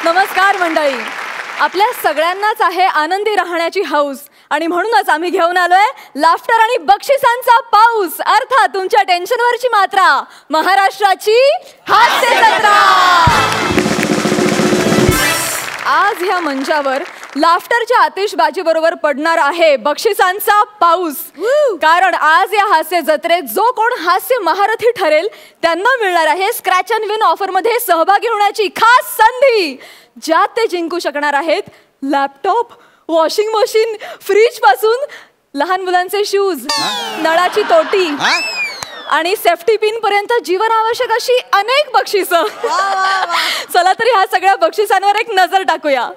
नमस्कार मंडळी. आपल्या सगळ्यांनाच आहे आनंदी राहण्याची हौस आणि म्हणूनच आम्ही घेऊन आलोय लाफ्टर आणि बक्षिसांचा पाऊस, अर्थात तुमच्या टेन्शनवरची मात्रा, महाराष्ट्राची हास्य जत्रा. आज ह्या मंचावर लाफ्टरच्या आतिषबाजी बरोबर पडणार आहे बक्षिसांचा पाऊस. कारण आज या हास्य जत्रेत जो कोण हास्य महारथी ठरेल त्यांना मिळणार आहे स्क्रॅच अँड विन ऑफर मध्ये सहभागी होण्याची खास संधी, ज्यात ते जिंकू शकणार आहेत लॅपटॉप, वॉशिंग मशीन, फ्रीज पासून लहान मुलांचे शूज, नळाची तोटी आणि सेफ्टी पिन पर्यंत जीवनावश्यक अशी अनेक बक्षिसं. चला तरी ह्या सगळ्या बक्षिसांवर एक नजर टाकूया.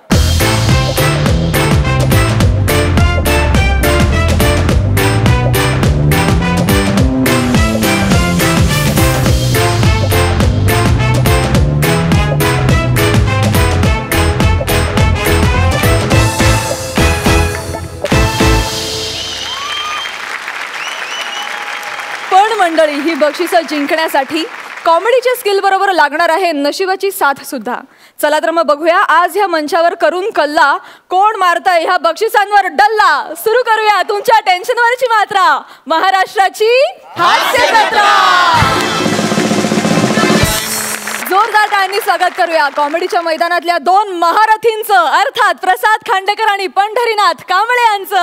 मंडळी, ही बक्षिसं जिंकण्यासाठी कॉमेडीच्या स्किल बरोबर लागणार आहे नशिबाची साथ सुद्धा. चला तर मग बघूया आज ह्या मंचावर करून कल्ला कोण मारतंय ह्या बक्षिसांवर डल्ला. सुरू करूया तुमच्या टेन्शनवरची मात्रा, महाराष्ट्राची हास्य जत्रा. जोरदार टाळ्यांनी स्वागत करूया कॉमेडीच्या मैदानातल्या दोन महारथींचं, अर्थात प्रसाद खांडेकर आणि पंढरीनाथ कांबळे यांचं.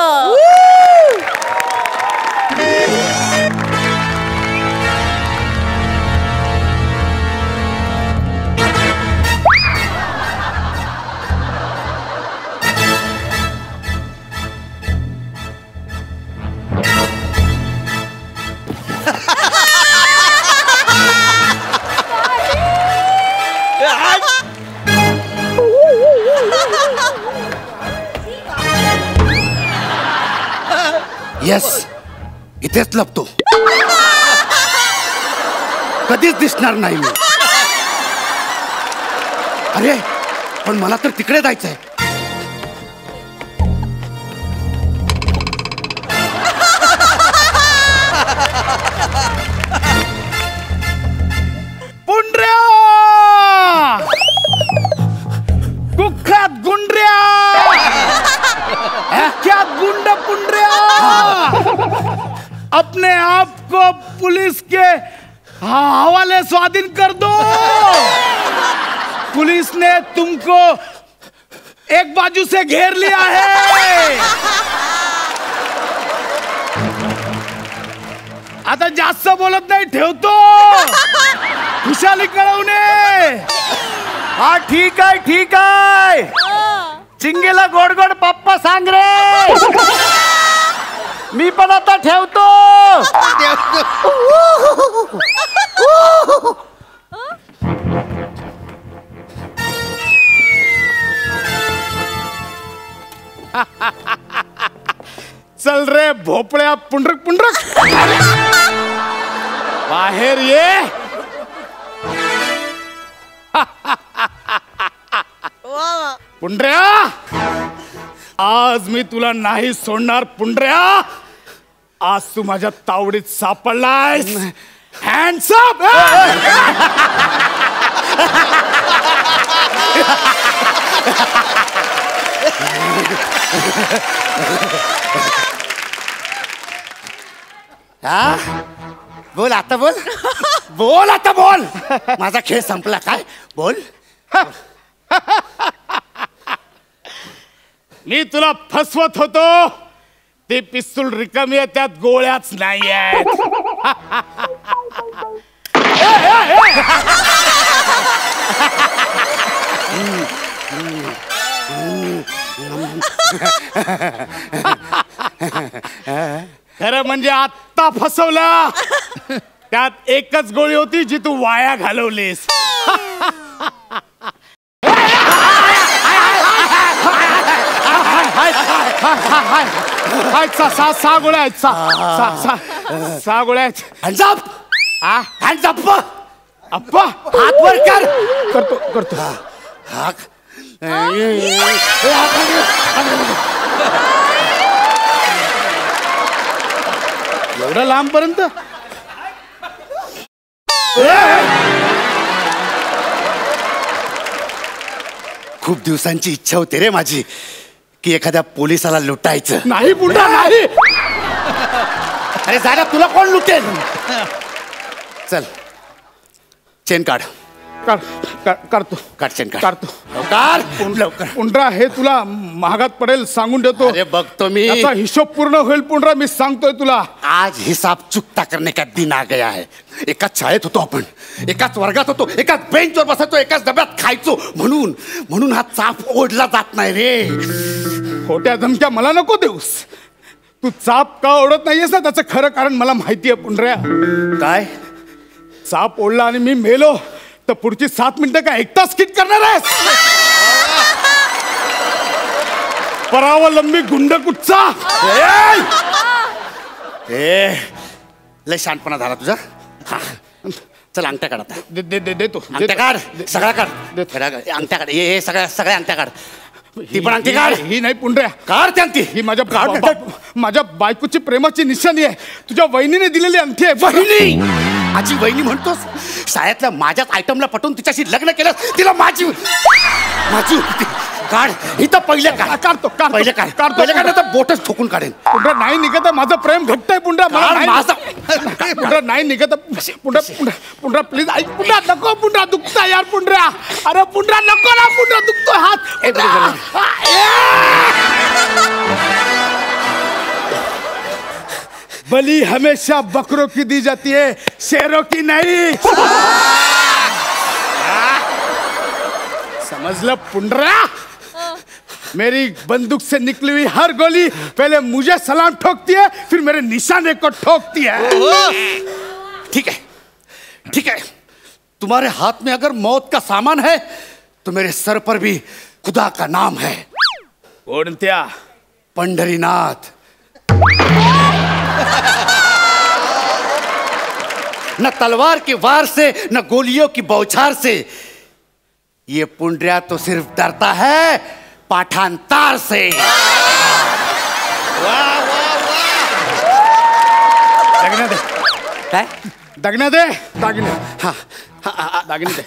यस, इथेच लपतो, कधीच दिसणार नाही मी. अरे पण मला तर तिकडे जायचंय. पुंड्र्या, कुख्यात गुंड्र्या, क्या गुंड पुंड्र्या, अपने आप को पुलिस के हवाले स्वाधीन कर दो. पुलिस ने तुमको एक बाजू से घेर लिया है. आता जास्त बोलत नाही, ठेवतो. खुशाली कळवणे. हा ठीक आहे, ठीक आहे. चिंगेला गोड गोड पप्पा सांग रे. मी पण आता ठेवतो. चल रे भोपळ्या पुंडरक पुंडरक, बाहेर ये. पुंड्र्या, आज मी तुला नाही सोडणार. पुंड्र्या, आज तू माझ्या तावडीत सापडलायस. Hands up. हा, बोल आता, बोल बोल आता, बोल. माझा खेळ संपला काय? बोल. मी तुला फसवत होतो. ते पिस्तूल रिकामी आहे, त्यात गोळ्याच नाही आहेत. खरं म्हणजे आत्ता फसवला. त्यात एकच गोळी होती जी तू वाया घालवलीस. सहा गोळ्या आहेत. सहा गोळ्या आहेत. Hands up. Hands up. अप्पा, हात वर कर. करतो करतो. हाक. एवढं लांबपर्यंत. खूप दिवसांची इच्छा होती रे माझी की एखाद्या पोलिसाला लुटायचं. नाही पुंडा नाही. अरे जाण्या तुला कोण लुटेल. चल चेन काढ. काढतो काढ चेन काढ. काढतो. लवकर. पुंडरा हे तुला महागात पडेल सांगून देतो. अरे बघतो मी. याचा हिशोब पूर्ण होईल पुंडरा, मी सांगतोय तुला. आज हिसाब चुकता करने का दिन आ गया है. एकाच शाळेत होतो आपण, एकाच वर्गात होतो, एकाच बेंचवर बसायचो, एकाच डब्यात खायचो. म्हणून हा चाप ओढला जात नाही रे. खोट्या धमक्या मला नको देऊस. तू चाप का ओढत नाहीयेस ना त्याचं खरं कारण मला माहितीये पुंडऱ्या. काय चाप ओढला आणि मी मेलो तर पुढची 7 मिनिटं का 1 तास किट करणार आहेस. परावलंबी गुंड कुठचा. लय शानपणा झाला तुझा. चल अंगठ्या काढ आता. देतो अंगठ्या काढ. सगळा काढ. अंगठ्या काढ. हे सगळ्या अंगठ्या काढ. ती पण अंगठी काढ. ही नाही पुंडऱ्या. काढ त्या अंगठी. ही माझ्या बायकोची प्रेमाची निशाणी आहे. तुझ्या वहिनीने दिलेली अंगठी आहे. वहिनी. माझी वहिनी म्हणतोस. शाळेतल्या माझ्याच आयटमला पटवून तिच्याशी लग्न केलं. तिला माझी होती. काढ. इथं पहिले काढ. काढतो पहिले काढ. पहिले काढ तर बोटच ठोकून काढेन. पुंडरा नाही निघत. माझं प्रेम घट्ट आहे पुंडरा. पुंडरा नाही निघत. पुंडरा प्लीज ऐक. पुंडरा नको. पुंडरा दुखता यार पुंडरा. अरे पुंडरा नको ना. पुंडरा दुखतो हात. बलि हमेशा बकरों की दी जाती है, शेरों की नहीं. समझ पुंडरा. मेरी बंदूक से निकली हुई हर गोली पहले मुझे सलाम ठोकती है, फिर मेरे निशाने को ठोकती है. ठीक है. तुम्हारे हाथ में अगर मौत का सामान है तो मेरे सर पर भी खुदा का नाम है. कोणत्या. पंढरीनाथ. न तलवार के वार से न गोलियों की बौछार से. ये पुंड्रिया तो सिर्फ डरता है पाठांतार से. दागिने दे. काय दागिने दे. दागिने. हा दागिने दे.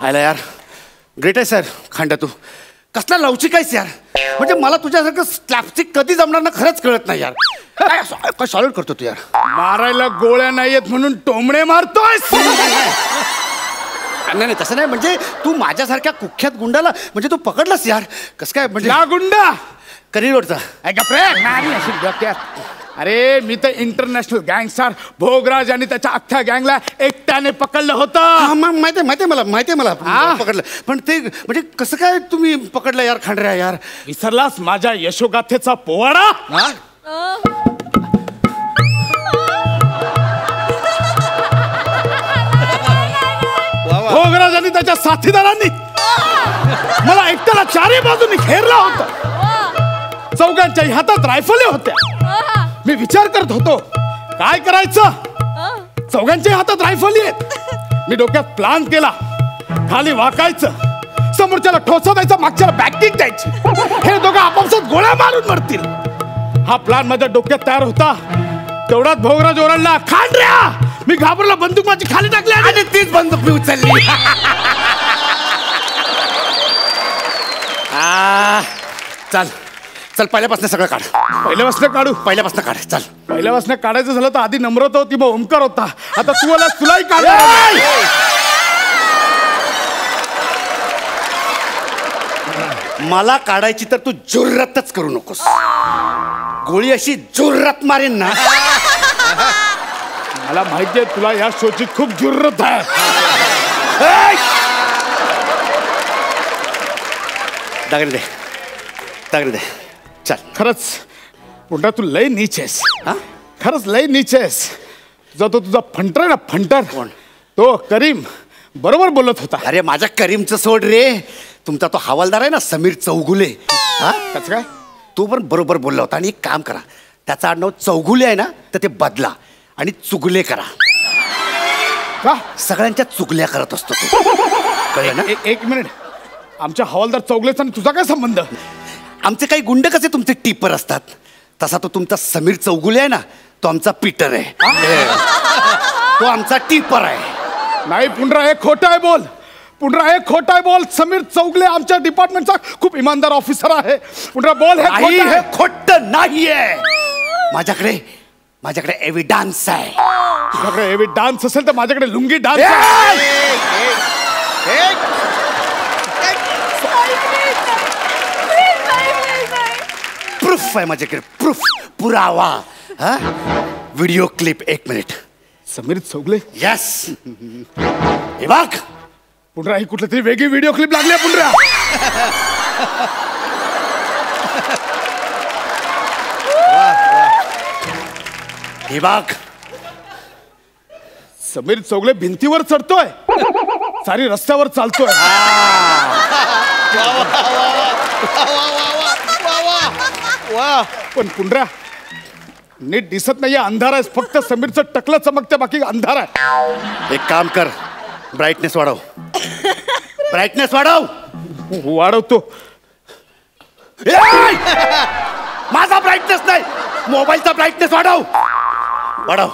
आयला यार. ग्रेट आहे सर खांडा. तू कसला लवचिक आहेस यार. म्हणजे मला तुझ्यासारखं स्लॅपस्टिक कधी जमणार ना खरंच कळत नाही यार. काय सॉलिड करतो तू यार. मारायला गोळ्या नाहीयेत म्हणून टोमणे मारतोय. नाही तसं नाही. म्हणजे तू माझ्यासारख्या कुख्यात गुंडाला म्हणजे तू पकडलास यार. कसं काय म्हणजे या गुंडा करी रोडचा. अरे मी तर इंटरनॅशनल गँगस्टर भोगराज आणि त्याच्या अख्ख्या गँगला एकट्याने पकडलं होतं. माहिती मला पकडलं. पण ते म्हणजे कसं काय तुम्ही पकडलं यार खांडऱ्या यार. विसरलास माझ्या यशोगाथेचा पोवाडा. भोगराज आणि त्याच्या साथीदारांनी मला एकट्याला चारही बाजूनी घेरला होता. चौघांच्याही हातात रायफली होत्या. मी विचार करत होतो काय करायचं. चौघांच्याही हातात रायफली आहेत. मी डोक्यात प्लान केला. खाली वाकायचं, समोरच्याला ठोसा द्यायचा, मागच्याला बॅकिंग द्यायची. हे दोघं आपापसात गोळ्या मारून मरतील. हा प्लान माझ्या डोक्यात तयार होता. तेवढात भोगराज ओरडला, खांडऱ्या. मी घाबरला, बंदूक माझी खाली टाकली आणि तीच बंदूक मी उचलली. चल पहिल्यापासून सगळं काढ. पहिल्यापासून काढू. पहिल्यापासून काढ. चल पहिल्यापासून काढायचं झालं तर आधी नम्रता होती, मग ओंकार होता. आता तू आला, तुलाही काढ. मला काढायची तर तू जुर्रतच करू नकोस. गोळी अशी जुर्रत मारेन ना. मला माहितीये तुला या शोची खूप जुर्रत आहे. दागणे दे. चल. खरंच पुन्हा तू लय नीच आहेस. खरंच लय नीच आहेस. जो तो तुझा फंटर आहे ना, फंटर. कोण? तो करीम बरोबर बोलत होता. अरे माझ्या करीमचं सोड रे. तुमचा तो हवालदार आहे ना समीर चौगुले. त्याच काय. तो पण बरोबर बोलला होता. आणि एक काम करा, त्याचा आडनाव चौगुले आहे ना तर ते बदला आणि चुगले करा. का? सगळ्यांच्या चुगल्या करत असतो तू. कळलं ना? एक मिनिट, आमच्या हवालदार चौगलेचा आणि तुझा काय संबंध? आमचे काही गुंड कसे तुमचे टिपर असतात, तसा तो तुमचा समीर चौगुले आहे ना, तो आमचा पीटर आहे. तो आमचा टिपर आहे. नाही पुंडरा, हे खोटं आहे बोल. पुंडरा, हे खोटं आहे बोल. समीर चौगले आमच्या डिपार्टमेंटचा खूप इमानदार ऑफिसर आहे. पुंडरा बोल, हे नाही, खोटं हे आहे. खोटं नाहीये. माझ्याकडे एव्हिडन्स आहे. तुझ्याकडे एवी डान्स असेल तर माझ्याकडे लुंगी डान्स. प्रूफ आहे माझ्याकडे, प्रूफ, पुरावा. हा, video clip. 1 minute. Sameer Chougule, yes. हे बघ. पुंडरा, ही कुठली तरी वेगळी व्हिडिओ क्लिप लागली आहे पुंडरा. हे बघ. समीर चौगले भिंतीवर चढतोय, सारी रस्त्यावर चालतोय. पण पुंडरा, नीट दिसत नाहीये, अंधार आहे. फक्त समीरचं टकलं चमकते, बाकी अंधार आहे. एक काम कर, ब्राईटनेस वाढव. ब्राईटनेस वाढव. वाढवतो. माझा ब्राईटनेस नाही, मोबाईलचा ब्राईटनेस वाढव. वाढव.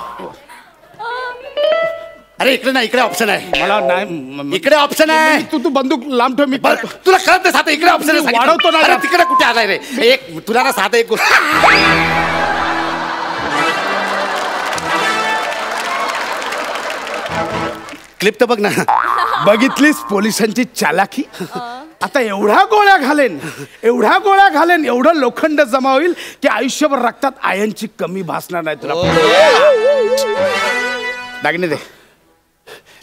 अरे इकडे नाही, इकडे ऑप्शन आहे. मला नाही, इकडे ऑप्शन आहे. तू बंदूक लांब ठेव. मी बरं, तुला कळत नाही साधं इकडे ऑप्शन आहे. वाढवतो ना. अरे तिकडे कुठे आलाय रे? एक तुला ना साधं एक गोष्ट. क्लिप तर बघ ना. बघितलीस पोलिसांची चालाकी? आता एवढ्या गोळ्या घालेन, एवढं लोखंड जमा होईल की आयुष्यभर रक्तात आयनची कमी भासणार नाही तुला. दागिने दे.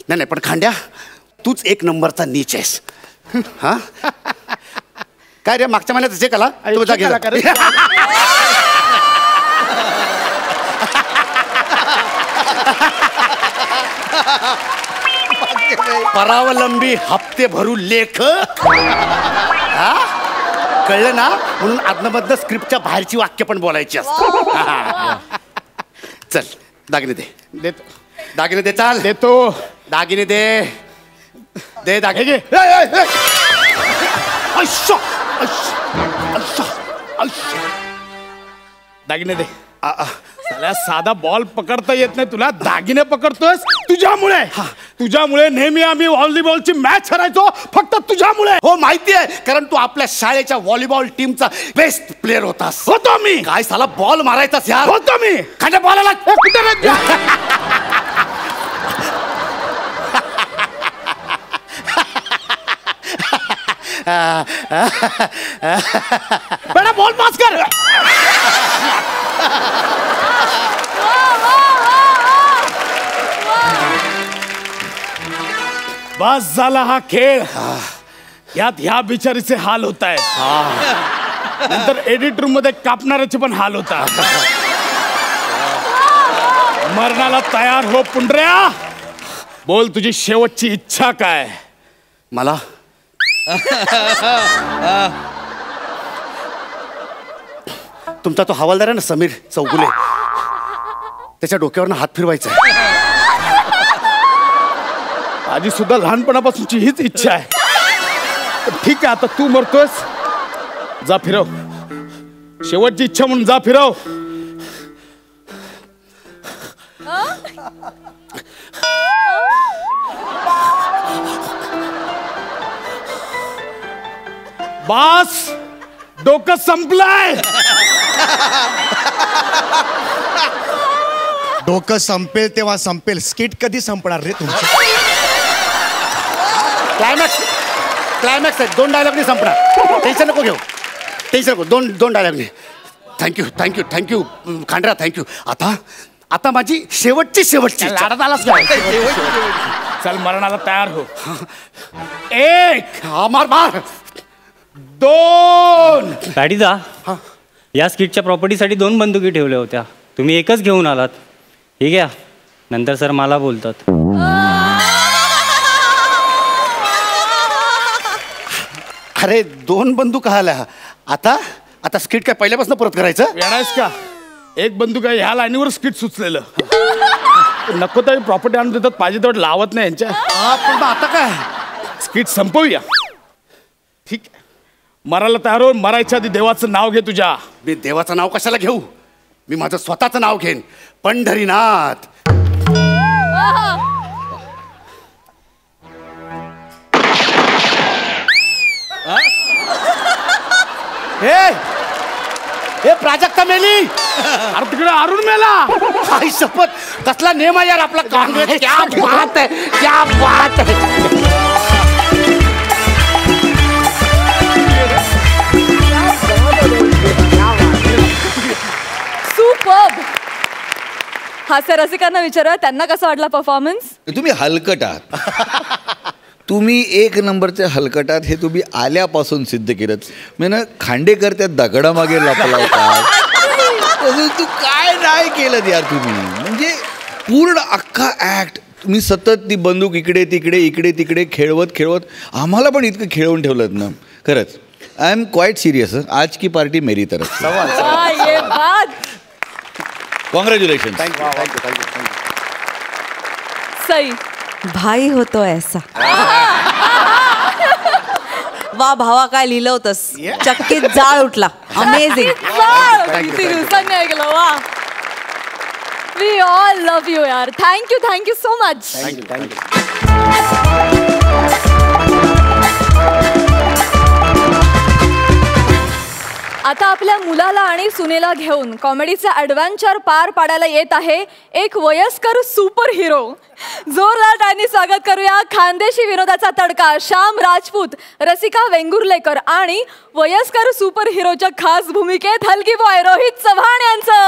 नाही पण खांड्या, तूच 1 नंबरचा नीच आहेस. हा, काय रे, मागच्या महिन्यात जे कला परावलंबी हप्ते भरू लेखक. हा, कळलं ना? म्हणून आदनमधनं स्क्रिप्टच्या बाहेरची वाक्य पण बोलायची असतात. चल दागिने दे. देतो. दागिने दे. चाल देतो. दागिने दे. दे दागिने. दागिने दे. साला साधा बॉल पकडता येत नाही तुला, दागिने पकडतोयस तुझ्यामुळे नेहमी आम्ही व्हॉलीबॉलची मॅच हरायचो, फक्त तुझ्यामुळे. हो माहिती आहे, कारण तू आपल्या शाळेच्या व्हॉलीबॉल टीमचा बेस्ट प्लेअर होतास. होतो मी. काय साला बॉल मारायचास यार. होतो मी. खांद्या बॉलाला बेटा बॉल पास कर. बस झाला हा खेळ. यात ह्या बिचारीचे हाल होत आहेत. नंतर एडिट रूम मध्ये कापणाऱ्याचे पण हाल होतात. मरणाला तयार हो पुंडऱ्या. बोल तुझी शेवटची इच्छा काय? मला तुमचा तो हवालदार आहे ना समीर चौगुले, त्याच्या डोक्यावरनं हात फिरवायचा आहे. माझी सुद्धा लहानपणापासूनची हीच इच्छा आहे. ठीक आहे, आता तू मरतोयस, जा फिरव. शेवटची इच्छा म्हणून जा फिरव. बास, डोकं संपलंय. डोकं संपेल तेव्हा संपेल. स्किट कधी संपणार रे तुमची? क्लायमॅक्स आहे. 2 डायलॉग नाही संपणार. टेन्शन नको घेऊ. टेन्शन नको. दोन डायलॉग नाही. Thank you Khandra, thank you. आता माझी शेवटची लाडात आलास काय? चल मरणाला तयार हो. 1 मार 2. गाडीचा या स्किटच्या प्रॉपर्टीसाठी 2 बंदुकी ठेवल्या होत्या, तुम्ही एकच घेऊन आलात. हे घ्या, नंतर सर मला बोलतात. अरे 2 बंदूक आल्या. आता स्किट काय पहिल्यापासून परत करायचं? येणारस का? 1 बंदूक आहे, ह्या लाईनीवर स्किट सुचलेलं. नको तरी प्रॉपर्टी आणून देतात, पाहिजे तेवढं लावत नाही यांच्या. पण आता काय? स्किट संपवूया. ठीक आहे, मरायला तयार हो. मरायच्या आधी देवाचं नाव घे तुझ्या. मी देवाचं नाव कशाला घेऊ? मी माझं स्वतःचं नाव घेईन, पंढरीनाथ. हे प्राजक्ता मेली. अरे तिकडे अरुण मेला. आई शपथ, कसला नेम आहे यार आपला काँग्रेस. क्या बात है, क्या बात है. सुपर्ब. हास्य रसिकांना विचारा त्यांना कसा वाटला परफॉर्मन्स. तुम्ही हलकट आहात. तुम्ही एक नंबरचे हलकट आहात हे तुम्ही आल्यापासून सिद्ध केलं. म्हणजे खांडेकर त्या दगडामागे लपला होता. तू काय नाही केलं यार तुम्ही. म्हणजे पूर्ण अख्खा ऍक्ट तुम्ही सतत ती बंदूक इकडे तिकडे इकडे तिकडे खेळवत आम्हाला पण इतकं खेळवून ठेवलं ना. खरंच आई एम क्वाइट सिरियस. आज की पार्टी मेरी तरफ. ये बात. कॉन्ग्रॅच्युलेशन. सई. भाई होतो ऐसा. वा भावा, काय लिहिलं होतंस. चक्कीत जाळ उठला. अमेझिंग. किती दिवसांनी ऐकलं. वा. वी ऑल लव्ह यू यार. Thank you so much. आता आपल्या मुलाला आणि सुनेला घेऊन कॉमेडीचा ॲडव्हेंचर पार पाडायला येत आहे एक वयस्कर सुपर हिरो. जोरदार टाळ्यांनी स्वागत करूया खानदेशी विनोदाचा तडका श्याम राजपूत, रसिका वेंगुर्लेकर आणि वयस्कर सुपर हिरोच्या खास भूमिकेत हलगी बॉय रोहित चव्हाण यांचं.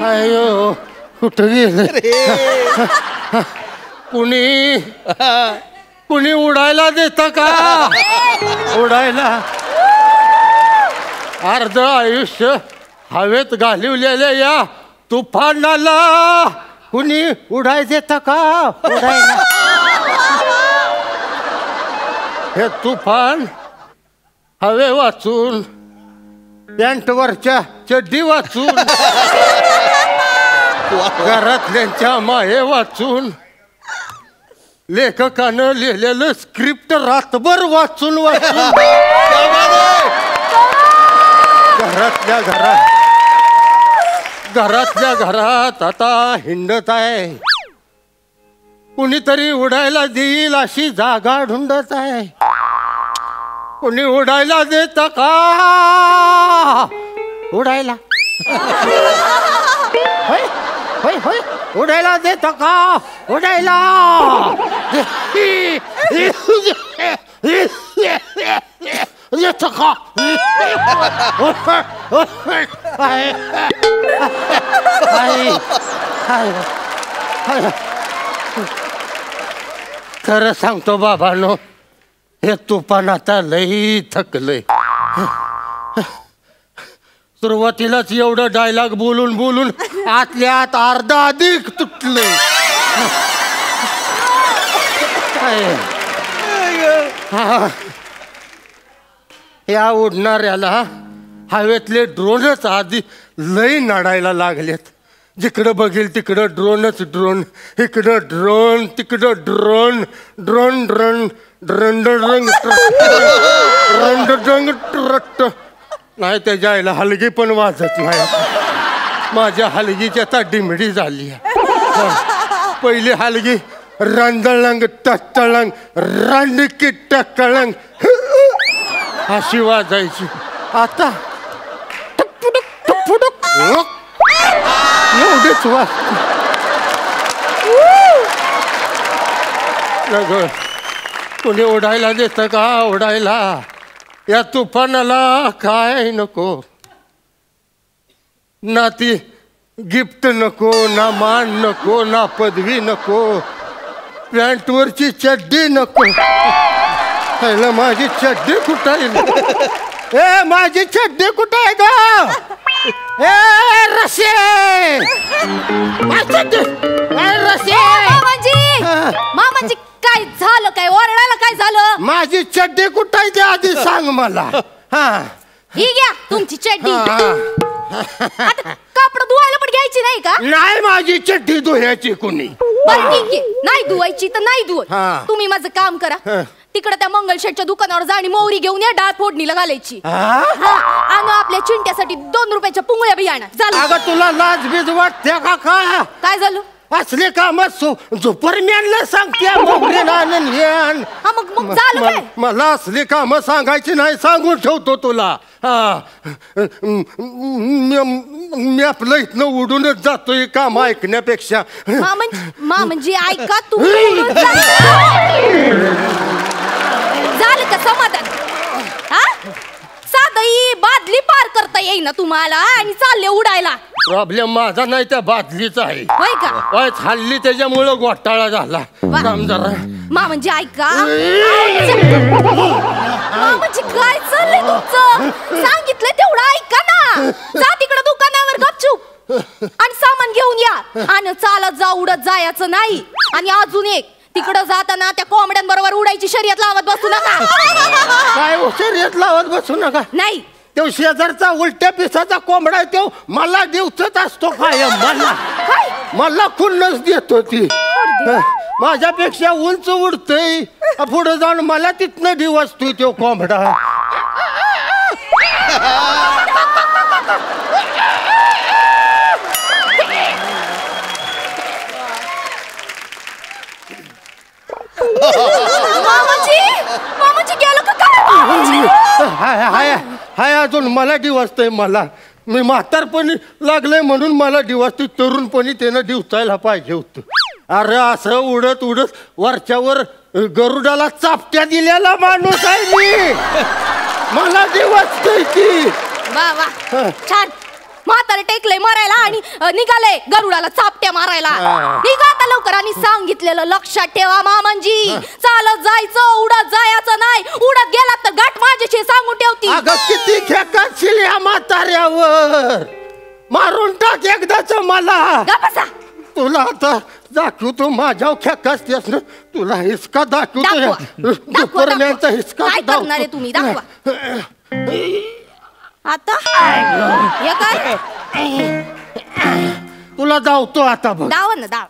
अयो कुठं गेलं. कुणी उडायला देतं का? उडायला अर्ध आयुष्य हवेत घालवलेले या तुफानाला कुणी उडाय देतं का? उडायला हे तुफान हवे वाचून पॅन्टवरच्या चड्डी वाचून घरातल्यांच्या माये वाचून लेखकानं लिहिलेलं स्क्रिप्ट रातभर वाचून घरातल्या घरात आता हिंडत आहे. कुणीतरी उडायला देईल अशी जागा ढुंडत आहे. कुणी उडायला देत का? उडायला होय होय होय उडायला देत का? उडायला देत का? खरं सांगतो बाबांनो, हे तुफान आता लई थकलंय. सुरुवातीलाच एवढं डायलॉग बोलून बोलून आतल्या आत अर्धा अधिक तुटलंय. या उडणाऱ्याला हवेतले ड्रोनच आधी लई नडायला लागलेत. जिकडं बघेल तिकडं ड्रोनच ड्रोन. इकडं ड्रोन तिकडं ड्रोन. ड्रोन ड्रोन ड्रंड रंग रंड रंग ट्रट. नाही त्याच्या आईला हलगी पण वाजत नाही. माझ्या हलगीची आता डिमडी झाली. पहिली हलगी रंदळंग टटळंग रणकी टकळंग अशी वाजायची. आता एवढेच वाजते. कोणी उडायला देतं का? उडायला या तुफानाला काय नको. ना ती गिफ्ट नको, ना मान नको, ना पदवी नको, पॅन्टवरची चड्डी नको. पहिलं माझी चड्डी कुठाईल. ए माझी चड्डी कुठे आहे ग? ए रसे मामाजी काय झालं? काय ओरडायला काय झालं? माझी चड्डी कुठे आहे ते आधी सांग मला. हा ही घ्या तुमची चड्डी. आता कापड धुवायला पण घ्यायची नाही का? नाही माझी चड्डी धुयाची कुणी. बरं ठीक आहे, नाही धुवायची तर नाही धुवत. हा. तुम्ही माझं काम करा, तिकडे त्या मंगलशेठच्या दुकानावर जा आणि मोहरी घेऊन या, डाळ फोडणीला घालायची. आणि आपल्या चिंट्यासाठी 2 रुपयाच्या पुंगळ्या बी आणा. अगं तुला लाज बीज वाटते का? काय झालं? असले काम सुपरमॅनला सांगते मग झालं काय? मला असली काम सांगायची नाही, सांगून ठेवतो तुला. मी आपलं इथनं उडूनच जातोय काम ऐकण्यापेक्षा. म्हणजे ऐका तुम्ही. झालं का समाधान? साधं बादली पार करता येईना तुम्हाला आणि चालले उडायला. प्रॉब्लेम माझा नाही, त्या बादलीचा आहे. होय का? हल्ली त्याच्यामुळं घोटाळा झाला. काम जरा म्हणजे ऐका. म्हणजे काय चाललंय तुमचं? सांगितलंय तेवढं ऐका ना. जा तिकडे दुकानावर गपचूप आणि सामान घेऊन या. आणि चालत जा, उडत जायचं नाही. आणि अजून एक, तिकडं जाताना त्या कोंबड्यांबरोबर उडायची शर्यत लावत बसू नका. काय शर्यत लावत बसू नका? नाही, तो शेजारचा उलट्या पिसाचा कोंबडा आहे, तो मला दिवसच असतो कायम. मला खुन्नस देतो ती. माझ्यापेक्षा उंच उडतय, पुढे जाऊन मला तिथनं दिवसतोय तो कोंबडा. मामाजी गेलो का काय? हाय अजून मला दिवसतय. मला मी म्हातारपणी लागलंय म्हणून मला दिवसतोय. तरुणपणी त्यानं दिवसायला पाहिजे होतं. अरे असं उडत उडत वरच्यावर गरुडाला चापट्या दिलेला माणूस आहे मी. मला दिवसतय ती. वा वा, छान. म्हातारे टेकले मरायला आणि निघाले गरुडाला चापट्या मारायला. निघा आता लवकर. आणि सांगितलेलं लक्षात ठेवा मामांजी, चालत जायचं, उडत जायचं नाही. उडत गेला तर गाठ माझ्याशी सांगून ठेवती. अगं किती खेकाशील या म्हाताऱ्यावर. मारून टाक एकदाच मला. तुला आता दाखवतो माझ्या खेकासतेस ना. तुला हिसका दाखवतो. हिसका काय करणार आहे तुम्ही? दाखवा आता. हे काय? तुला धावतो आता बघ. धाव ना, धाव.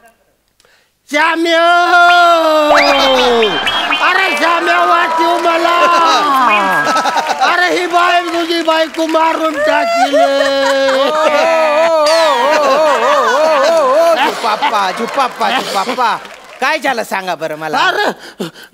श्याम्या, अरे श्याम्या वाचव मला. अरे ही बाई तुझी बायको मारून टाकील. झुप्पा काय झालं सांगा बरं मला. अरे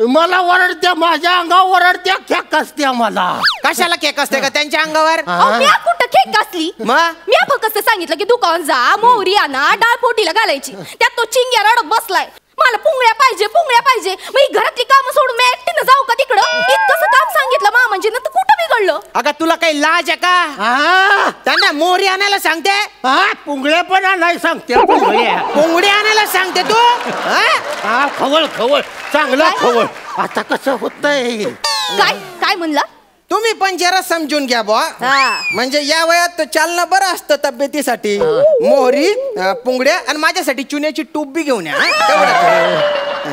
मला ओरडत्या, माझ्या अंगावर ओरडत्या, खेक असत्या मला. कशाला केक असते का त्यांच्या अंगावर? मी कुठं खेक असली? मी फक्त सांगितलं की दुकान जा, मोहरी आणा, डाळ फोडणीला घालायची. त्यात तो चिंग्या रडत बसलाय. मला पुंगळ्या पाहिजे, पुंगळ्या पाहिजे. मग घरातली कामं सोडून मी एकटीनं जाऊ का तिकडं? इतकंसं काम सांगितलं मामांजी ना, तर कुठं बिघडलं? अगं तुला काही लाज आहे का? त्यांना मोहरी आणायला सांगते. पुंगळ्या पण नाही सांगते. पुंगड्या आणायला सांगते तू? खवळ खवळ, चांगला खवळ. आता कसं होतंय? काय काय म्हणला? तुम्ही पण जरा समजून घ्या बुवा. म्हणजे या वयात चालणं बरं असतं तब्येतीसाठी. मोहरी, पुंगड्या आणि माझ्यासाठी चुन्याची टूप बी घेऊन या.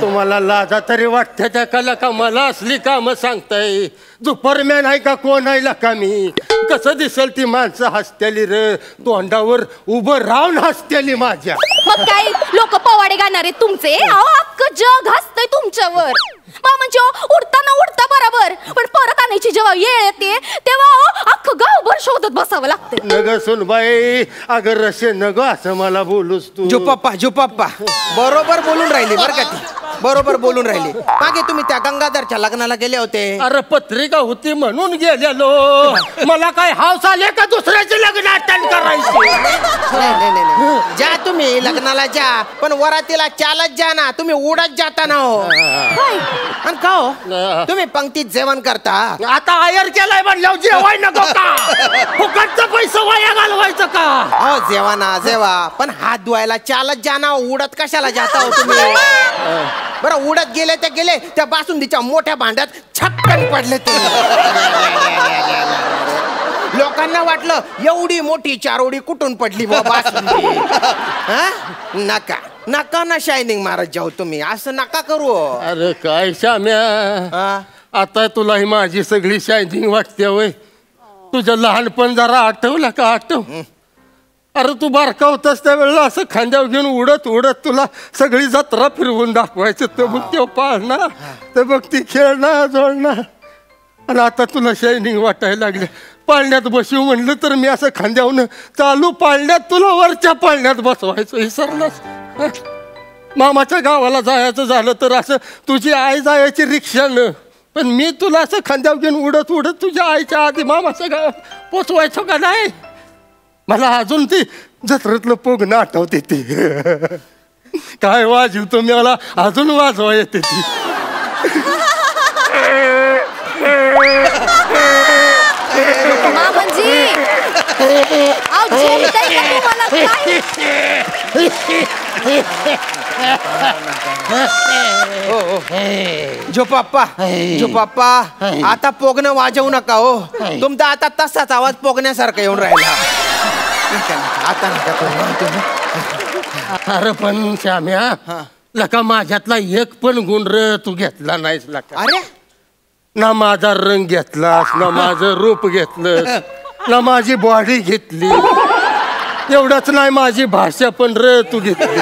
तुम्हाला लाजा तरी वाटतं त्या कला का मला असली कामं सांगताय? दुपारमॅन आहे का कोण आहे का मी? कसं दिसल ती माणसं हसत्याली रे, तोंडावर उभं राहून हसत्याली माझ्या. मग काय लोक पवाडे गाणार आहेत तुमचे? अख्खं जग हसतंय तुमच्यावर. म्हणजे उडताना उडता बरोबर, पण परत आणायची जेव्हा वेळ येते तेव्हा अख्खं गावभर शोधत बसावं लागतं. नग सुनबाई, अगर रसे नग असं मला बोलूस तू. झुपप्पा बरोबर बोलून राहिली बरं का ती. बरोबर बोलून राहिली. मागे तुम्ही त्या गंगाधरच्या लग्नाला गेले होते. अरे पत्रिका होती म्हणून गेलेलो. मला काय हाऊस आले का दुसऱ्याचे लग्न अटेंड करायचे? नाही. जा तुम्ही लग्नाला जा, पण वरातीला चालत जा ना. तुम्ही उडत जाता ना हो. आणि का हो तुम्ही पंक्तीत जेवण करता? आता आयर केलाय म्हणल्यावर जेवाय नको का? फुकटचा पैसा वाया घालवायचं का? हो जेवा ना जेवा, पण हात धुवायला चालत जा ना. उडत कशाला जाता हो तुम्ही? बरं उडत गेले ते गेले, त्या बासुंदीच्या मोठ्या भांड्यात छक्कन पडले तुम्ही. लोकांना वाटलं एवढी मोठी चारोडी कुठून पडली बाबा. नका नका ना शायनिंग मारत जाऊ तुम्ही, असं नका करू. अरे काय श्याम्या, आता तुला ही माझी सगळी शायनिंग वाटते वय. तुझं लहानपण जरा आठवलं का? आठव. अरे तू बारका होतास त्यावेळेला असं खांद्यावर घेऊन उडत उडत तुला सगळी जत्रा फिरवून दाखवायचं. तर मग ते पाळणं, तर मग ती खेळणं जोडणं. आणि आता तुला शायनिंग वाटायला लागले. पाळण्यात बसू म्हणलं तर मी असं खांद्यावरून चालू पाळण्यात तुला वरच्या पाळण्यात बसवायचं. विसरलास? मामाच्या गावाला जायचं झालं तर असं तुझी आई जायची रिक्षानं, पण मी तुला असं खांद्यावर घेऊन उडत उडत तुझ्या आईच्या आधी मामाच्या गावात पोचवायचो का नाही? मला अजून ती जत्रेतलं पोगणं आठवते ती. काय वाजवतो मी, मला अजून वाजवा येते ती. जो पप्पा आता पोगणं वाजवू नका हो. तुमचा आता तसाच आवाज पोगण्यासारखा येऊन राहिला. आता नका. अरे पण श्याम्या, लका माझ्यातला एक पण गुण र तू घेतला नाहीस लका. अरे ना माझा रंग घेतलास, ना माझं रूप घेतलंस, ना माझी बॉडी घेतली. एवढंच नाही, माझी भाषा पण र तू घेतली.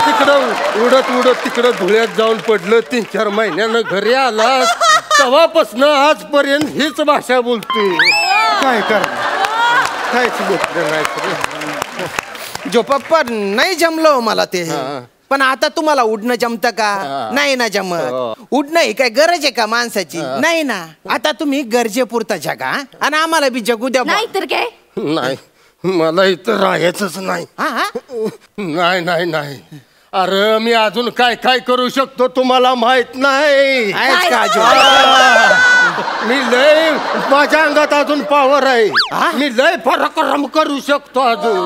तिकडं उडत उडत तिकडं धुळ्यात जाऊन पडलं. 3-4 महिन्यानं घरी आलास, तेव्हापासनं आजपर्यंत हीच भाषा बोलतोय. काय कर, कायच घेतलं नाही. जो पप्पा नाही जमलो मला ते. पण आता तुम्हाला उडणं जमतं का? नाही ना जमत. उडणं ही काय गरज आहे का माणसाची? नाही ना. आता तुम्ही गरजेपुरता जगा आणि आम्हाला बी जगू द्या. नाही तर काय? नाही, मला इथं राहायचंच नाही. नाही नाही नाही. अरे मी अजून काय काय करू शकतो तुम्हाला माहित नाही. मी लय, माझ्या अंगात अजून पॉवर आहे. मी लय पराक्रम करू शकतो अजून.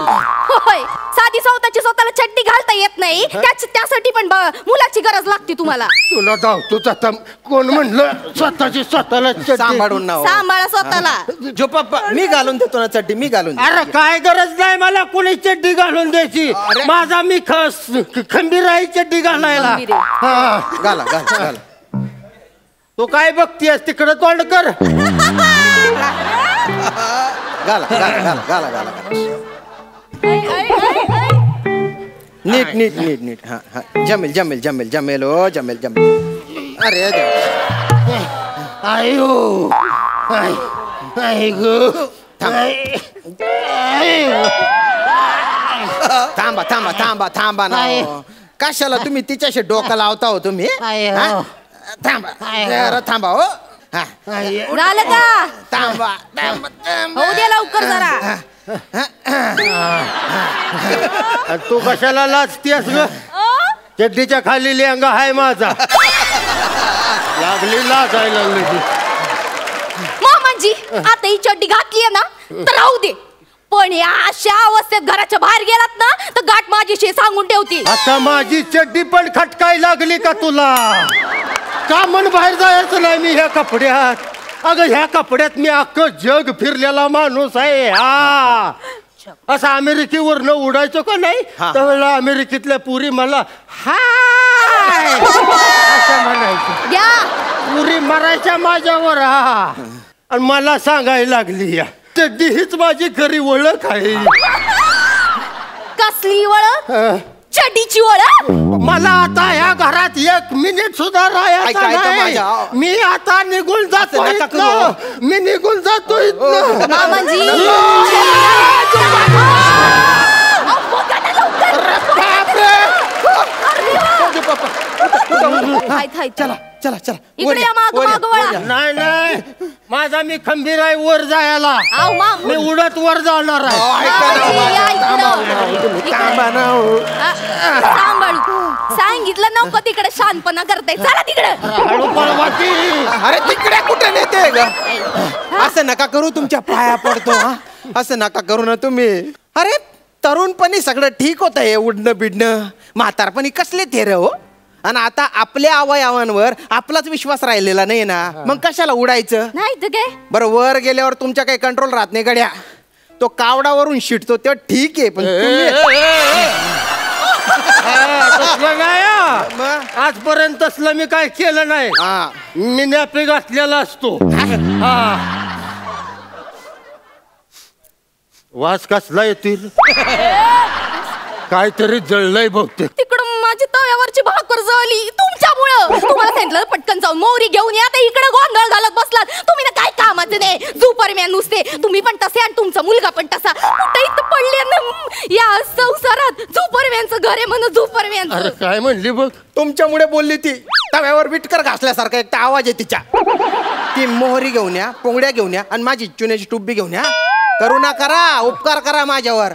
होय, साधी स्वतःला चड्डी घालता येत नाही, त्यासाठी पण मुलाची गरज लागते तुम्हाला. तुला धावतोच आता. कोण म्हणलं स्वतःला चड्डी? सांभाळून ना. सांभाळा स्वतःला. जो पप्पा मी घालून देतो ना चड्डी, मी घालून. अरे काय गरज नाही मला कोणी चड्डी घालून द्यायची. माझा मी खंबीर आहे चड्डी घालायला. घाला घाला घाला. तू काय बघतीयस तिकडं तोंड कर. घाला घाला घाला घाला घाला. नीट नीट नीट नीट. हा हा. जमेल जमेल जमेल जमेल. हो जमेल जमेल. अरे आयो आय गो. थांबा थांबा थांबा थांबा ना. कशाला तुम्ही तिच्याशी डोकं लावता हो तुम्ही? थांबा जरा थांबा. हो झालं का? थांबा थांबा थांबा. होऊ दे लवकर जरा. तू कशाला लाजतीयस ग? चड्डीच्या खाली लेंगा आहे माझा. लागली लाजायला लागली. मामाजी, आता ही चड्डी घातली ना तर राहू दे, पण या अशा अवस्थेत घराच्या बाहेर गेलात ना तर गाठ माझीशी सांगून ठेवती. आता माझी चड्डी पण खटकाय लागली का तुला? का मन बाहेर जायचं नाही मी ह्या कपड्यात? अगं ह्या कपड्यात मी अख्खं जग फिरलेला माणूस आहे. हा, असं अमेरिकेवरनं उडायचो का नाही त्यावेळेला अमेरिकेतल्या पुरी मला हाय असं म्हणायचं. पुरी मारायच्या माझ्यावर. हा, आणि मला सांगायला लागली या चड्डी हीच माझी खरी ओळख आहे. कसली ओळख? चड्डीची ओळख. मला आता ह्या घरात 1 मिनिट सुद्धा राहायचं नाही. मी आता निघून जातो इथनं. मी निघून जातो इथनं. मामाजी चला चला चला. इकडे या, मागं मागं वळा. नाही नाही, माझा मी खंबीर आहे वर जायला. मी उडत वर जाणार आहे. सांभाळू सांगितलं नको तिकडे शांतपणा करताय. चला तिकडे. अरे तिकडे कुठे नेते ग? असं नका करू, तुमच्या पाया पडतो. असं नका करू ना तुम्ही. अरे तरुणपणी सगळं ठीक होतं हे उडणं बिडणं. म्हातारपणी कसले थेर हो? आणि आता आपल्या अवयवांवर आपलाच विश्वास राहिलेला नाही ना, मग कशाला उडायचं? नाही तर काय. बरं, वर गेल्यावर तुमच्या काही कंट्रोल राहत नाही गड्या. तो कावडावरून शिटतो ते ठीक आहे, पण तसलं नाही हा. आजपर्यंत तसलं मी काय केलं नाही. मी नॅपी घातलेला असतो. वास कसला येतील? काहीतरी जळलंय बहुतेक. तिकडं माझी तव्यावरची भाकर जळली तुमच्यामुळं. तुम्हाला सांगितलं पटकन जाऊन मोहरी घेऊन या, आता इकडे गोंधळ घालत बसलात. तुम्ही ना काय कामाचे नाही, सुपरमॅन नुसते. तुम्ही पण तसे आणि तुमचा मुलगा पण तसा. कुठे इथं पडले ना या संसारात. सुपरमॅनचं घर आहे म्हणून सुपरमॅन. अरे काय म्हणली बघ? तुमच्यामुळे बोलली ती. तव्यावर विटकर घासल्यासारखा एक तर आवाज आहे तिच्या. ती मोहरी घेऊन या, पोंगड्या घेऊन या आणि माझी चुन्याची टुब्बी घेऊन या. करुणा करा, उपकार करा माझ्यावर.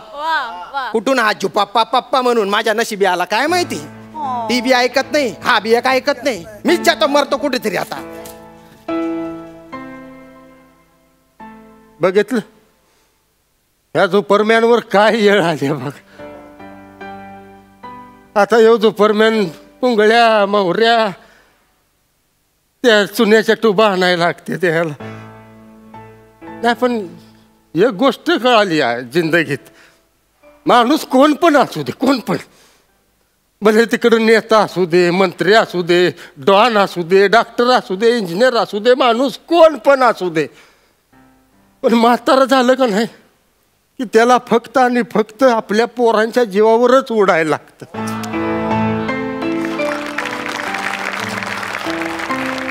कुठून हा झुपा पप्पा म्हणून माझ्या नशिबी आला काय माहिती. ती बी ऐकत नाही, हा बी एक ऐकत नाही. मीच जातो मरतो कुठेतरी आता. बघितलं ह्या सुपरमॅनवर काय येळ आली बघ. आता येऊ सुपरमॅन पुंगळ्या मोहऱ्या त्या चुन्याच्या टुबा आणायला लागते त्याला. नाही पण एक गोष्ट कळाली आहे जिंदगीत, माणूस कोण पण असू दे, कोण पण, भले तिकडून नेता असू दे, मंत्री असू दे, डॉन असू दे, डॉक्टर असू दे, इंजिनियर असू दे, माणूस कोण पण असू दे, पण म्हातारं झालं का नाही की त्याला फक्त आणि फक्त आपल्या पोरांच्या जीवावरच उडायला लागतं.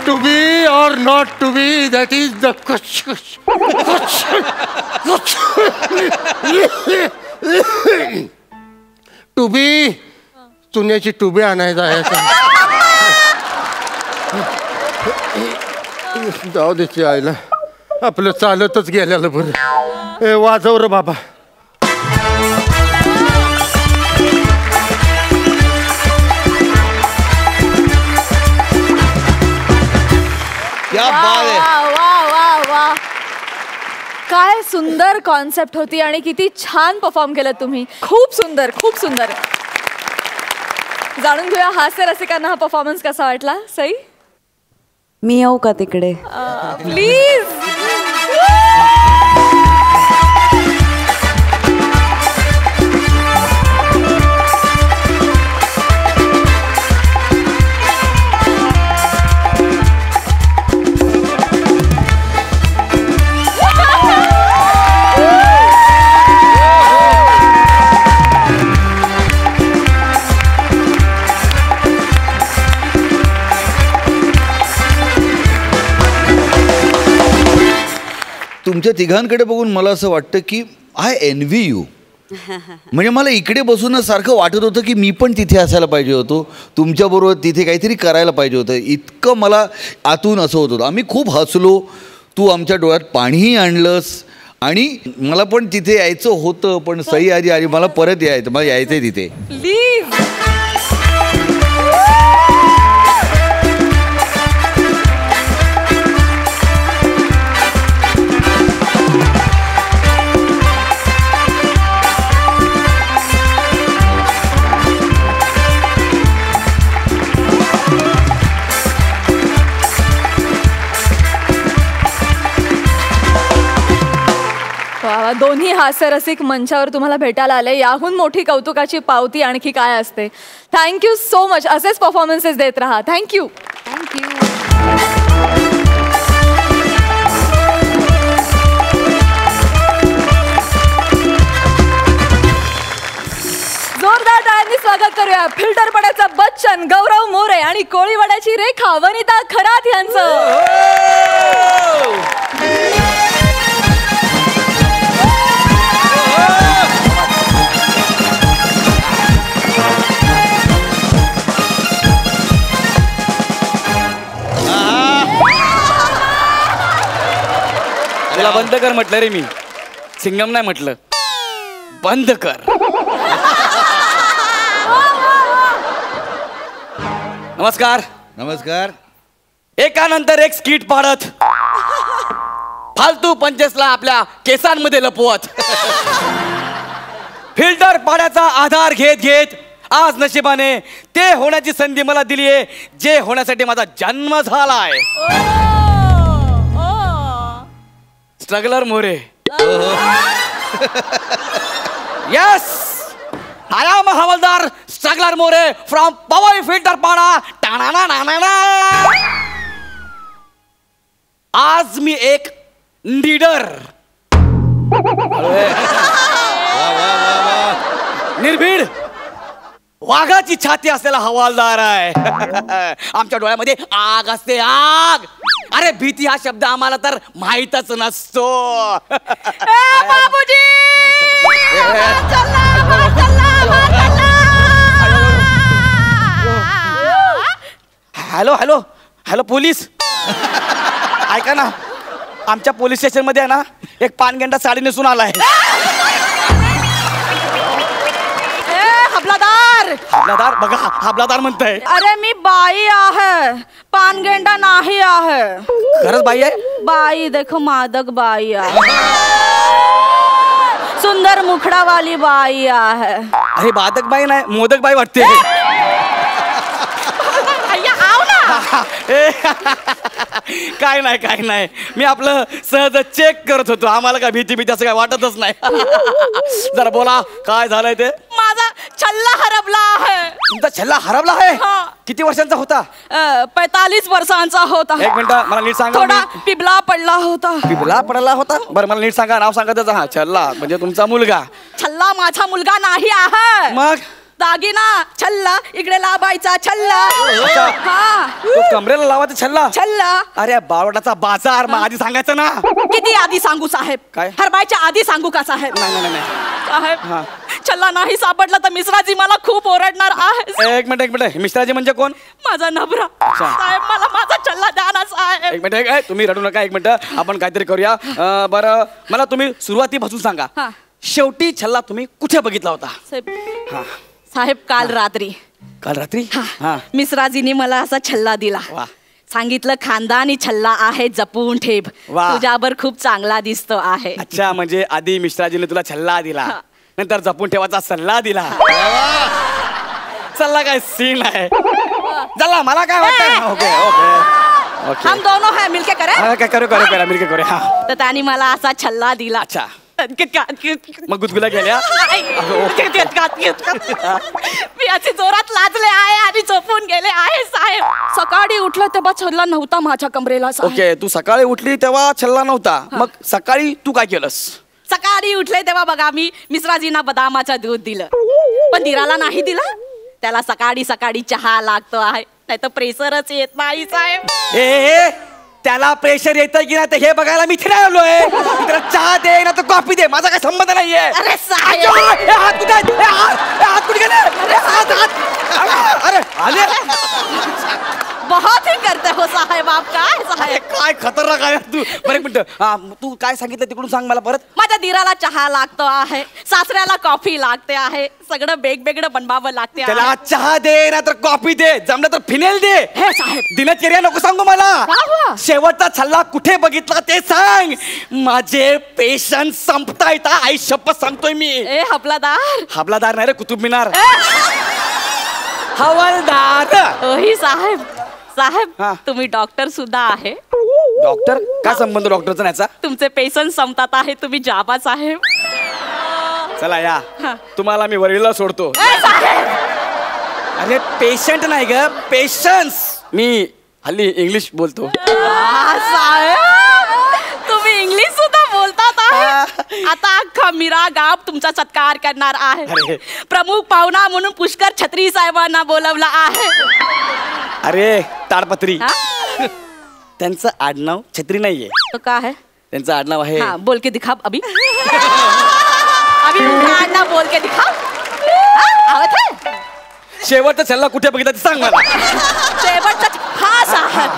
To be or not to be, that is the question. To be, चुन्याची टुबी आणायचा आहे. जाऊ द्यायची आईला, आपलं चालतच गेलेलं बरं. ए वाजव रे बाबा. क्या बात है. वा वा वा, काय सुंदर कॉन्सेप्ट होती आणि किती छान परफॉर्म केलं तुम्ही. खूप सुंदर, खूप सुंदर. जाणून घेऊया हास्य रसिकांना हा परफॉर्मन्स कसा वाटला. सई, मी येऊ का तिकडे? प्लीज. तुमच्या तिघांकडे बघून मला असं वाटतं की आय एनव्ही यू. म्हणजे मला इकडे बसूनच सारखं वाटत होतं की मी पण तिथे असायला पाहिजे होतो, तुमच्याबरोबर तिथे काहीतरी करायला पाहिजे होतं. इतकं मला आतून असं होत होतं. आम्ही खूप हसलो, तू आमच्या डोळ्यात पाणीही आणलंस आणि मला पण तिथे यायचं होतं, पण सई आधी आली, मला परत यायचं, मला यायचंय तिथे. प्लीज. दोन्ही हास्यरसिक मंचावर तुम्हाला भेटायला आले, याहून मोठी कौतुकाची पावती आणखी काय असते. Thank you so much. असेच परफॉर्मन्सेस देत राहा. थँक्यू. थँक्यू. जोरदार टाळ्यांनी स्वागत करूया फिल्टर पड्याचा बच्चन गौरव मोरे आणि कोळीवाड्याची रेखा वनिता खरात यांचं. तुला बंद कर म्हटलं रे, मी सिंगम नाही म्हटलं, बंद कर. नमस्कार. नमस्कार. एकानंतर एक स्किट पाडत, फालतू पंचेसला आपल्या केसांमध्ये लपवत, फिल्टर पाड्याचा आधार घेत घेत आज नशिबाने ते होण्याची संधी मला दिली आहे जे होण्यासाठी माझा जन्म झालाय. Struggler More. Yes, I am हवालदार struggler More from Powai Filter Pada. आज मी एक लीडर, निर्भीड वाघाची छाती असलेला हवालदार आहे. आमच्या डोळ्यामध्ये आग असते, आग. अरे भीती हा शब्द आम्हाला तर माहीतच नसतो. बाबूजी हॅलो हॅलो हॅलो पोलीस, ऐका ना, आमच्या पोलीस स्टेशन मध्ये आहे ना एक पानगेंडा साडी नेसून आलाय. हबलादार. हबलादार बघा, हबलादार म्हणताय. अरे मी बाई आहे, पानगेंडा नाही आहे. खरंच बाई आहे? बाई देखो, मादक बाई आहे, सुंदर मुखडा वाली बाई आहे. अरे बादक बाई नाही, मोदक बाई वाटते. काय नाही काय नाही, मी आपलं सहज चेक करत होतो. आम्हाला काय भीती भीती असं काय वाटतच नाही. जरा बोला काय झालंय ते. माझा छल्ला हरपला आहे. तुमचा छल्ला हरपला आहे? किती वर्षांचा होता? 45 वर्षांचा होता. एक मिनिट, मला नीट सांगा. थोडा पिबला पडला होता. पिबला पडला होता? बरं मला नीट सांगा, नाव सांगा त्याचा. हा, छल्ला म्हणजे तुमचा मुलगा. छल्ला माझा मुलगा नाही आहे. मग दागिना छल्ला, इकडे लावायचा छल्ला. हा, तो कमरेला लावायचा छल्ला. छल्ला. अरे बावटाचा बाजार. मग आधी सांगायचं ना. किती आधी सांगू साहेब? काय? हरबायच्या आधी सांगू का साहेब? नाही नाही नाही साहेब, छल्ला नाही सापडला तर मिश्राजी मला खूप ओरडणार आहे. एक मिनिट, मिश्राजी म्हणजे कोण? माझा नवरा. साहेब मला माझा छल्ला द्या ना साहेब. एक मिनिट, तुम्ही रडू नका. एक मिनिट, आपण काहीतरी करूया. बरं मला तुम्ही सुरुवातीपासून सांगा. शेवटी छल्ला तुम्ही कुठे बघितला होता? साहेब काल रात्री. काल रात्री? मिश्राजीने मला असा छल्ला दिला. सांगितलं खानदानी छल्ला आहे, जपून ठेव, तुझ्यावर खूप चांगला दिसतो आहे. अच्छा, म्हणजे आधी मिश्राजीने तुला छल्ला दिला, नंतर जपून ठेवायचा सल्ला दिला. सल्ला काय सीन आहे. चला मला काय वाटतं. ओके ओके ओके, हम दोनों है मिलके करे. करू मिलके करू. तर त्याने मला असा छल्ला दिला. अच्छा, मग गुदगुल्या गेल्या. मी असे जोरात लाजले आहे आणि झोपून गेले आहे साहेब. सकाळी उठलं तेव्हा छल्ला नव्हता माझ्या कमरेला. ओके, तू सकाळी उठली तेव्हा छल्ला नव्हता. मग सकाळी तू काय केलंस? सकाळी उठले तेव्हा बघा मी मिश्राजींना बदामाचं दूध दिलं, पण दिराला नाही दिला. त्याला सकाळी सकाळी चहा लागतो आहे, नाही तर प्रेशरच येत नाही साहेब. त्याला प्रेशर येतं की नाही ते हे बघायला मी इथे आलोय. त्याला चहा दे ना तर कॉफी दे, माझा काय संबंध नाहीये. अरे साहेब, हात कुठे गेले? अरे आले. बहुत ही करते हो साहेब आप. काय साहेब, काय खतरनाक आहे तू. बरं एक मिनिट, तू काय सांगितलं तिकडून सांग मला परत. माझ्या दिराला चहा लागतो आहे, सासऱ्याला कॉफी लागते आहे, सगळं वेगवेगळं बनवावं लागते. त्याला चहा दे ना तर कॉफी दे, जमलं तर फिनेल दे. हे साहेब, दिनचर्या नको सांगू मला. शेवटचा छल्ला कुठे बघितला ते सांग. माझे पेशन्स संपतायत. आई शपथ सांगतोय मी. ए हबलादार. हबलादार नाही रे, कुतुब मिनार. हवालदार. ओही साहेब. साहेब तुम्ही डॉक्टर सुद्धा आहे. डॉक्टर? काय संबंध डॉक्टरचा न्याचा? तुमचे पेशंट संपतात आहे, तुम्ही जाबा साहेब. चला या, तुम्हाला मी वरीला सोडतो. अरे पेशंट नाही ग, पेशन्स. मी हल्ली इंग्लिश बोलतो. साहेब तुम्ही इंग्लिश सुद्धा बोलतात आहे. आता अख्खा मीरा गाव तुमचा सत्कार करणार आहे. प्रमुख पाहुणा म्हणून पुष्कर छत्री साहेबांना बोलवला आहे. अरे ताडपत्री, त्यांचं आडनाव छत्री नाहीये. तो का है? त्यांचं आडनाव आहे. बोल के दिखा अभी. अभी आडनाव बोल के दिखा. शेवटचा छल्ला कुठे बघितला ते सांग मला. शेवटचा? हा साहेब,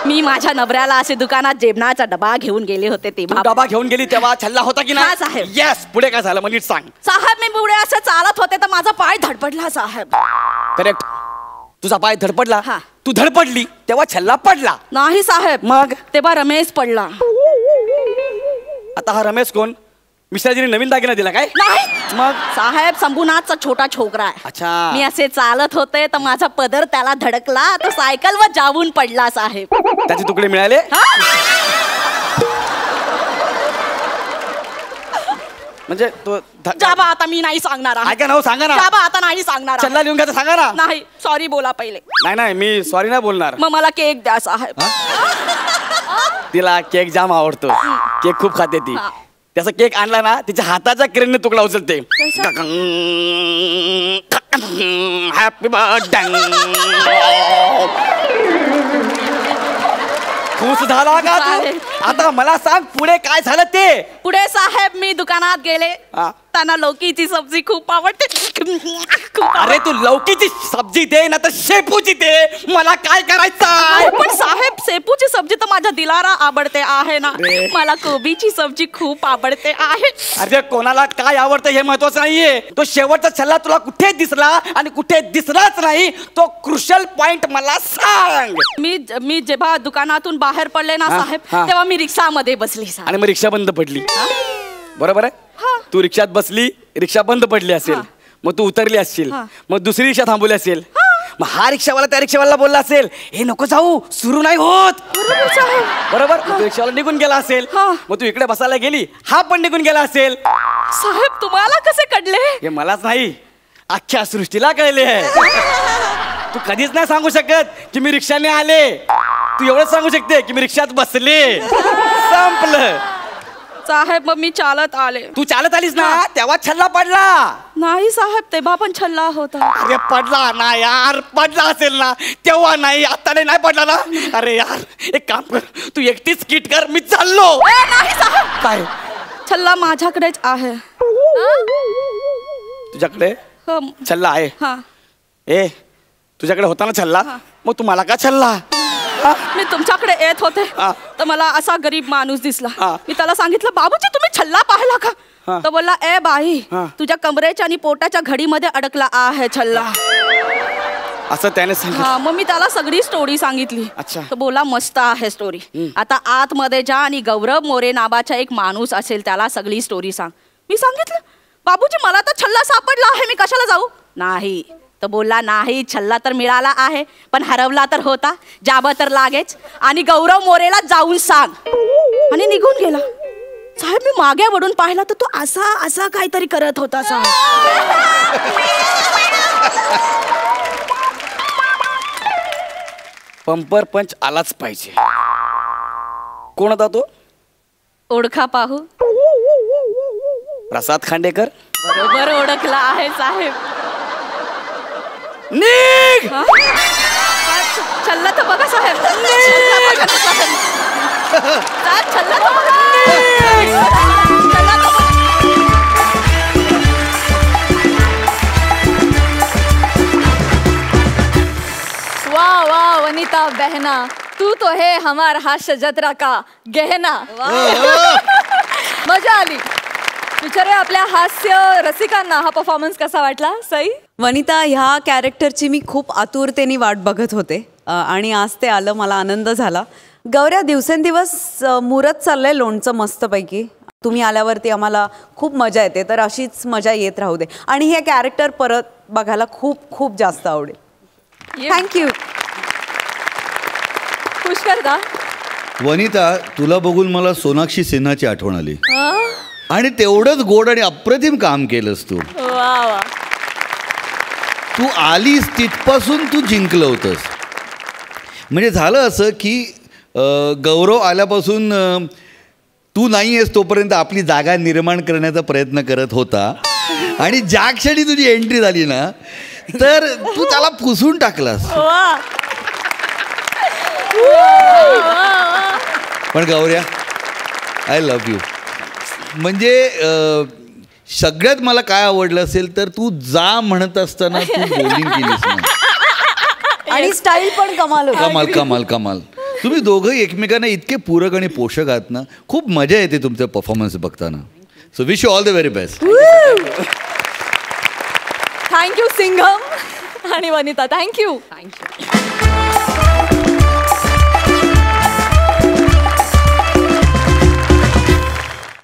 मी माझ्या नवऱ्याला असे दुकानात जेवणाचा डबा घेऊन गेले होते तेव्हा. डबा घेऊन गेली तेव्हा छल्ला होता की नाही? साहेब. येस, पुढे काय झालं नीट सांग. साहेब मी पुढे असं चालत होते तर माझा पाय धडपडला साहेब. करेक्ट, तुझा पाय धडपडला. तू धडपडली तेव्हा छल्ला पडला. नाही साहेब, मग तेव्हा रमेश पडला. आता हा रमेश कोण? मिश्राजीने नवीन दागिना दिला काय? नाही मग साहेब शंभूनाथचा छोटा छोकरा आहे. अच्छा. मी असे चालत होते तर माझा पदर त्याला धडकला, तो सायकलवर जाऊन पडला साहेब. त्याचे तुकडे मिळाले? म्हणजे तो जाबा आता मी नाही सांगणार आहे. ऐका ना हो, सांगा ना. जाबा आता नाही सांगणार आहे. चल्ला लिहून घ्या, सांगा ना. नाही सॉरी बोला पहिले. नाही मी सॉरी नाही बोलणार. मग मला केक द्या साहेब. तिला केक जाम आवडतो, केक खूप खाते ती. त्याचा केक आणला ना, तिच्या हाताच्या क्रेनने तुकडा उचलते. Happy birthday. खुश झाला का तू? आता मला सांग पुढे काय झालं ते. पुढे साहेब मी दुकानात गेले, त्यांना लौकीची सब्जी खूप आवडते. अरे तू लौकीची सब्जी दे ना तर शेपूची दे, मला काय करायचं? पण साहेब शेपूची सब्जी तर माझ्या दिलारा आवडते आहे ना, मला कोबीची सब्जी खूप आवडते आहे. अरे कोणाला काय आवडतं हे महत्वाचं नाहीये, तो शेवटचा छल्ला तुला कुठे दिसला आणि कुठे दिसलाच नाही, तो क्रुशल पॉइंट मला सांग. मी जेव्हा दुकानातून बाहेर पडले ना साहेब, तेव्हा मी रिक्षामध्ये बसली साहेब. आणि मग रिक्षा बंद पडली. बरोबर आहे. तू रिक्षात बसली, रिक्षा बंद पडली असेल, मग तू उतरली असशील, मग दुसरी रिक्षा थांबवली असेल, मग हा रिक्षावाला त्या रिक्षावाला बोलला असेल, हे नको जाऊ, सुरू नाही होत. बरोबर. मग रिक्षावाला निघून गेला असेल, मग तू इकडे बसायला गेली, हा पण निघून गेला असेल. साहेब तुम्हाला कसे कळले? हे मलाच नाही, अख्ख्या सृष्टीला कळले आहे. तू कधीच नाही सांगू शकत की मी रिक्षाने आले, तू एवढंच सांगू शकते की मी रिक्षात बसले. संपलं साहेब. मग मी चालत आले. तू चालत आलीस ना, तेव्हा छल्ला पडला. नाही साहेब तेव्हा पण छल्ला होता. अरे पडला ना यार, पडला असेल ना तेव्हा, नाही आता नाही पडला ना. अरे यार एक काम कर, तू एकटीच किट कर, मी चाललो. नाही साहेब. काय? छल्ला माझ्याकडेच आहे. तुझ्याकडे छल्ला आहे? ए तुझ्याकडे होता ना छल्ला, मग तू मला का छल्ला? मी तुमच्याकडे येत होते तर मला असा गरीब माणूस दिसला. मी त्याला सांगितलं बाबूजी तुम्ही छल्ला पाहिला का? तर बोलला ए बाई तुझ्या कमरेच्या आणि पोटाच्या घडीमध्ये अडकला आहे छल्ला. असं त्याने सांगितलं. मग मी त्याला सगळी स्टोरी सांगितली. तर बोला मस्त आहे स्टोरी, आता आतमध्ये जा आणि गौरव मोरे नावाचा एक माणूस असेल त्याला सगळी स्टोरी सांग. मी सांगितलं बाबूजी मला तर छल्ला सापडला आहे, मी कशाला जाऊ? नाही तर बोलला नाही छल्ला तर मिळाला आहे पण हरवला तर होता, जाबं तर लागेच आणि गौरव मोरेला जाऊन सांग. आणि निघून गेला. साहेब मी मागे वळून पाहिला तर तो असा असा काहीतरी करत होता साहेब. पंपर पंच आलाच पाहिजे. कोण होता तो? ओळखा पाहू. प्रसाद खांडेकर. बरोबर ओळखला आहे साहेब. निघ. छल्ला तर बघा साहेब. छल्ला तर बघा. वाह वाह वनिता बहना, तू तो है हमारा हास्य जत्रा का गहना. मजा आली. विचारे आपल्या हास्य रसिकांना हा परफॉर्मन्स कसा वाटला? सई? वनिता ह्या कॅरेक्टरची मी खूप आतुरतेने वाट बघत होते आणि आज ते आलं, मला आनंद झाला. गौऱ्या दिवसेंदिवस मुरत चाललंय लोणचं मस्तपैकी. तुम्ही आल्यावरती आम्हाला खूप मजा येते, तर अशीच मजा येत राहू दे आणि हे कॅरेक्टर परत बघायला खूप खूप जास्त आवडेल. थँक्यू. पुष्कर दा. वनिता तुला बघून मला सोनाक्षी सिन्हाची आठवण आली आणि तेवढंच गोड आणि अप्रतिम काम केलंस तू. तू आलीस तिथपासून तू जिंकलं होतंस. म्हणजे झालं असं की गौरव आल्यापासून तू नाही आहेस तोपर्यंत आपली जागा निर्माण करण्याचा प्रयत्न करत होता आणि ज्या क्षणी तुझी एंट्री झाली ना तर तू त्याला पुसून टाकलास. पण गौऱ्या आय लव्ह यू. म्हणजे सगळ्यात मला काय आवडलं असेल तर तू जा म्हणत असताना तू बॉलिंग केलीस ना आणि स्टाईल पण कमाल. कमाल कमाल कमाल. तुम्ही दोघंही एकमेकांना इतके पूरक आणि पोषक आहात ना, खूप मजा येते तुमचा परफॉर्मन्स बघताना. So wish you all the very best. Thank you Singham आणि वनिता. थँक्यू.